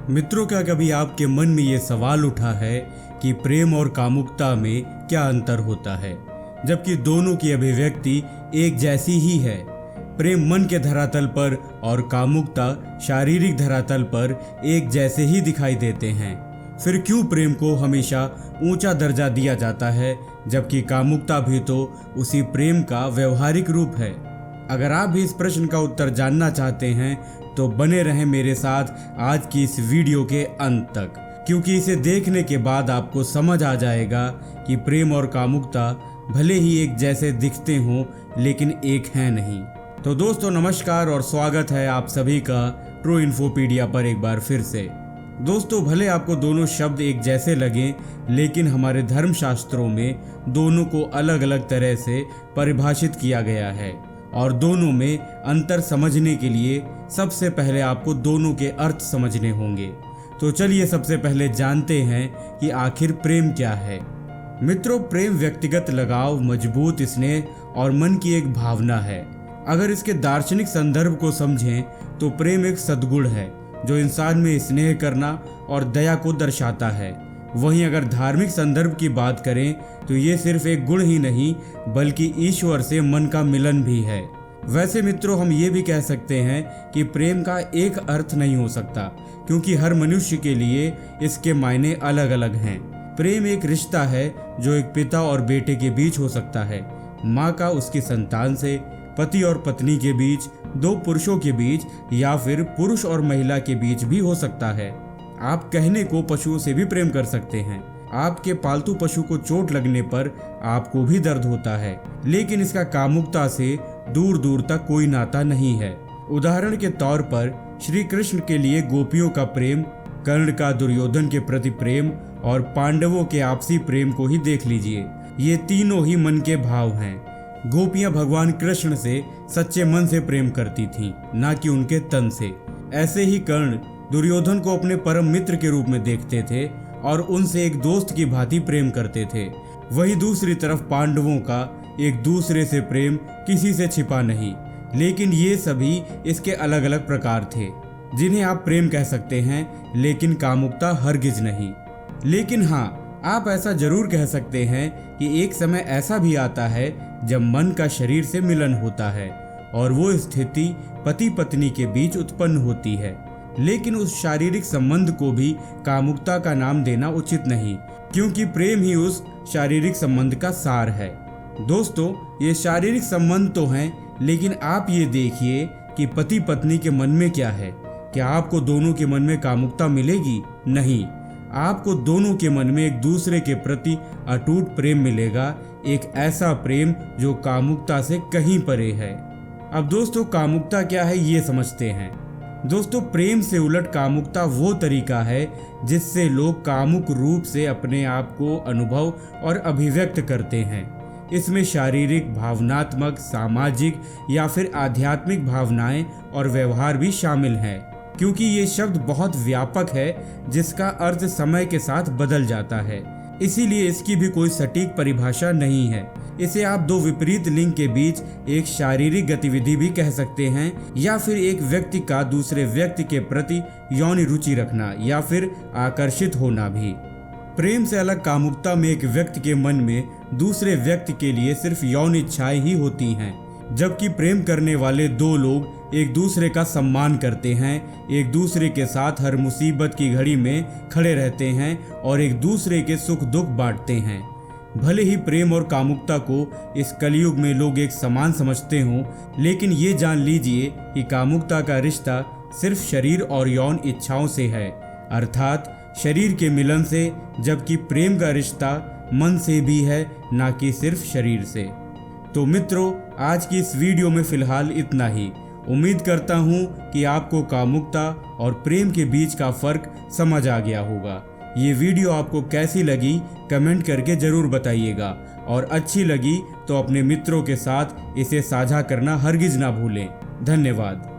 मित्रों, क्या कभी आपके मन में ये सवाल उठा है कि प्रेम और कामुकता में क्या अंतर होता है, जबकि दोनों की अभिव्यक्ति एक जैसी ही है। प्रेम मन के धरातल पर और कामुकता शारीरिक धरातल पर एक जैसे ही दिखाई देते हैं। फिर क्यों प्रेम को हमेशा ऊंचा दर्जा दिया जाता है, जबकि कामुकता भी तो उसी प्रेम का व्यवहारिक रूप है? अगर आप भी इस प्रश्न का उत्तर जानना चाहते हैं तो बने रहें मेरे साथ आज की इस वीडियो के अंत तक, क्योंकि इसे देखने के बाद आपको समझ आ जाएगा कि प्रेम और कामुकता भले ही एक जैसे दिखते हों लेकिन एक हैं नहीं। तो दोस्तों नमस्कार और स्वागत है आप सभी का ट्रू इन्फोपीडिया पर एक बार फिर से। दोस्तों, भले आपको दोनों शब्द एक जैसे लगें, लेकिन हमारे धर्मशास्त्रों में दोनों को अलग अलग तरह से परिभाषित किया गया है और दोनों में अंतर समझने के लिए सबसे पहले आपको दोनों के अर्थ समझने होंगे। तो चलिए सबसे पहले जानते हैं कि आखिर प्रेम क्या है। मित्रों, प्रेम व्यक्तिगत लगाव, मजबूत स्नेह और मन की एक भावना है। अगर इसके दार्शनिक संदर्भ को समझें तो प्रेम एक सद्गुण है जो इंसान में स्नेह करना और दया को दर्शाता है। वहीं अगर धार्मिक संदर्भ की बात करें तो ये सिर्फ एक गुण ही नहीं बल्कि ईश्वर से मन का मिलन भी है। वैसे मित्रों, हम ये भी कह सकते हैं कि प्रेम का एक अर्थ नहीं हो सकता, क्योंकि हर मनुष्य के लिए इसके मायने अलग अलग हैं। प्रेम एक रिश्ता है जो एक पिता और बेटे के बीच हो सकता है, माँ का उसकी संतान से, पति और पत्नी के बीच, दो पुरुषों के बीच या फिर पुरुष और महिला के बीच भी हो सकता है। आप कहने को पशुओं से भी प्रेम कर सकते हैं। आपके पालतू पशु को चोट लगने पर आपको भी दर्द होता है, लेकिन इसका कामुकता से दूर दूर तक कोई नाता नहीं है। उदाहरण के तौर पर श्री कृष्ण के लिए गोपियों का प्रेम, कर्ण का दुर्योधन के प्रति प्रेम और पांडवों के आपसी प्रेम को ही देख लीजिए। ये तीनों ही मन के भाव हैं। गोपियां भगवान कृष्ण से सच्चे मन से प्रेम करती थीं, ना कि उनके तन से। ऐसे ही कर्ण दुर्योधन को अपने परम मित्र के रूप में देखते थे और उनसे एक दोस्त की भांति प्रेम करते थे। वहीं दूसरी तरफ पांडवों का एक दूसरे से प्रेम किसी से छिपा नहीं, लेकिन ये सभी इसके अलग अलग प्रकार थे जिन्हें आप प्रेम कह सकते हैं, लेकिन कामुकता हरगिज नहीं। लेकिन हाँ, आप ऐसा जरूर कह सकते हैं कि एक समय ऐसा भी आता है जब मन का शरीर से मिलन होता है और वो स्थिति पति पत्नी के बीच उत्पन्न होती है। लेकिन उस शारीरिक संबंध को भी कामुकता का नाम देना उचित नहीं, क्योंकि प्रेम ही उस शारीरिक संबंध का सार है। दोस्तों, ये शारीरिक संबंध तो हैं, लेकिन आप ये देखिए कि पति पत्नी के मन में क्या है। क्या आपको दोनों के मन में कामुकता मिलेगी? नहीं, आपको दोनों के मन में एक दूसरे के प्रति अटूट प्रेम मिलेगा, एक ऐसा प्रेम जो कामुकता से कहीं परे है। अब दोस्तों, कामुकता क्या है ये समझते हैं। दोस्तों, प्रेम से उलट कामुकता वो तरीका है जिससे लोग कामुक रूप से अपने आप को अनुभव और अभिव्यक्त करते हैं। इसमें शारीरिक, भावनात्मक, सामाजिक या फिर आध्यात्मिक भावनाएं और व्यवहार भी शामिल हैं, क्योंकि ये शब्द बहुत व्यापक है जिसका अर्थ समय के साथ बदल जाता है। इसीलिए इसकी भी कोई सटीक परिभाषा नहीं है। इसे आप दो विपरीत लिंग के बीच एक शारीरिक गतिविधि भी कह सकते हैं, या फिर एक व्यक्ति का दूसरे व्यक्ति के प्रति यौन रुचि रखना या फिर आकर्षित होना भी। प्रेम से अलग कामुकता में एक व्यक्ति के मन में दूसरे व्यक्ति के लिए सिर्फ यौन इच्छाएं ही होती हैं, जबकि प्रेम करने वाले दो लोग एक दूसरे का सम्मान करते हैं, एक दूसरे के साथ हर मुसीबत की घड़ी में खड़े रहते हैं और एक दूसरे के सुख दुख बांटते हैं। भले ही प्रेम और कामुकता को इस कलयुग में लोग एक समान समझते हों, लेकिन ये जान लीजिए कि कामुकता का रिश्ता सिर्फ शरीर और यौन इच्छाओं से है, अर्थात शरीर के मिलन से, जबकि प्रेम का रिश्ता मन से भी है, ना कि सिर्फ शरीर से। तो मित्रों, आज की इस वीडियो में फिलहाल इतना ही। उम्मीद करता हूँ कि आपको कामुकता और प्रेम के बीच का फर्क समझ आ गया होगा। ये वीडियो आपको कैसी लगी कमेंट करके ज़रूर बताइएगा, और अच्छी लगी तो अपने मित्रों के साथ इसे साझा करना हरगिज ना भूलें। धन्यवाद।